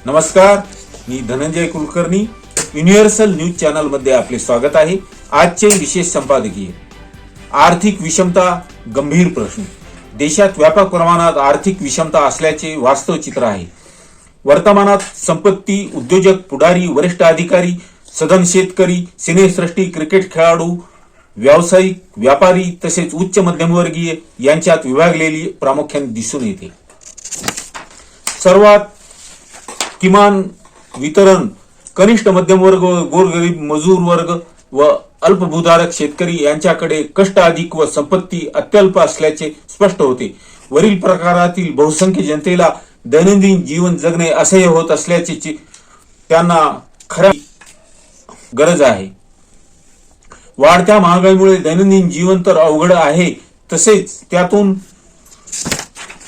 नमस्कार, मी Dhananjay Kulkarni. Universal news channel मध्ये आपले स्वागत आहे. आजचे विशेष संपादकीय आर्थिक विषमता गंभीर प्रश्न. देशात व्यापक प्रमाणात आर्थिक विषमता असल्याचे वास्तव चित्र आहे. वर्तमानात संपत्ती, उद्योजक, पुढारी, वरिष्ठ अधिकारी, सधन शेतकरी, सिनेसृष्टी, क्रिकेट खेळाडू, व्यावसायिक, व्यापारी तसेच उच्च मध्यमवर्गीय यांच्यात विभागलेली प्रामुख्याने दिसून येते. सर्वात किमान वितरण कनिष्ठ मध्यम वर्ग, गोरगरीब मजूर वर्ग व अल्पभूधारक शेतकरी यांच्याकडे कष्ट अधिक व संपत्ती अत्यल्प असल्याचे स्पष्ट होते. वरील प्रकारातील बहुसंख्य जनतेला दैनंदिन जीवन जगणे असह्य होत असल्याचे त्यांना खरी गरज आहे. वाढत्या महागाईमुळे दैनंदिन जीवन तर अवघड आहे, तसेच त्यातून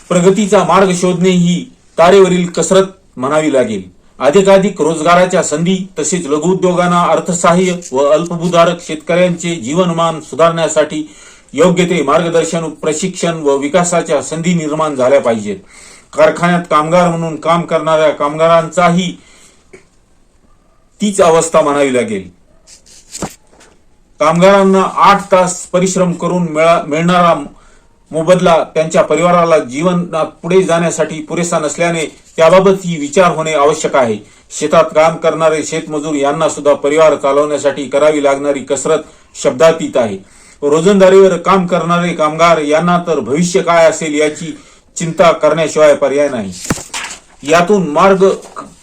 प्रगतीचा मार्ग शोधणे ही तारेवरील कसरत म्हणावी लागेल. अधिकाधिक रोजगाराच्या संधी तसेच लघुउद्योगांना अर्थसहाय्य व अल्पभूधारक शेतकऱ्यांचे जीवनमान सुधारण्यासाठी योग्य ते मार्गदर्शन, प्रशिक्षण व विकासाच्या संधी निर्माण झाल्या पाहिजेत. कारखान्यात कामगार म्हणून काम करणाऱ्या कामगारांचाही तीच अवस्था म्हणावी लागेल. कामगारांना 8 तास परिश्रम करून मिळणारा मोबदला त्यांच्या परिवाराला जीवनात पुढे जाण्यासाठी पुरेसा नसल्याने त्याबाबतही विचार होणे आवश्यक आहे. शेतात काम करणारे शेतमजूर यांना सुद्धा परिवार चालवण्यासाठी करावी लागणारी कसरत शब्दातीत आहे. रोजंदारीवर काम करणारे कामगार यांना तर भविष्य काय असेल याची चिंता करण्याशिवाय पर्याय नाही. यातून मार्ग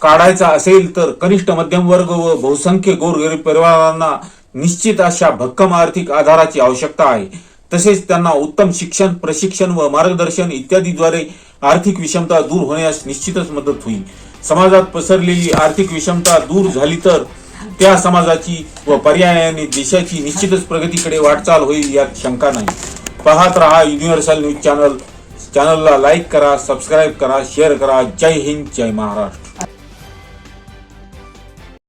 काढायचा असेल तर कनिष्ठ मध्यम वर्ग व बहुसंख्य गोरगरीब परिवारांना निश्चित अशा भक्कम आर्थिक आधाराची आवश्यकता आहे. तसेच त्यांना उत्तम शिक्षण, प्रशिक्षण व मार्गदर्शन इत्यादीद्वारे आर्थिक विषमता दूर होण्यास निश्चितच मदत होईल. समाजात पसरलेली आर्थिक विषमता दूर झाली तर त्या समाजाची व पर्यायाने देशाची निश्चितच प्रगतीकडे वाटचाल होईल, यात शंका नाही. पाहत रहा युनिव्हर्सल न्यूज चॅनलला लाईक करा, सबस्क्राईब करा, शेअर करा. जय हिंद, जय महाराष्ट्र.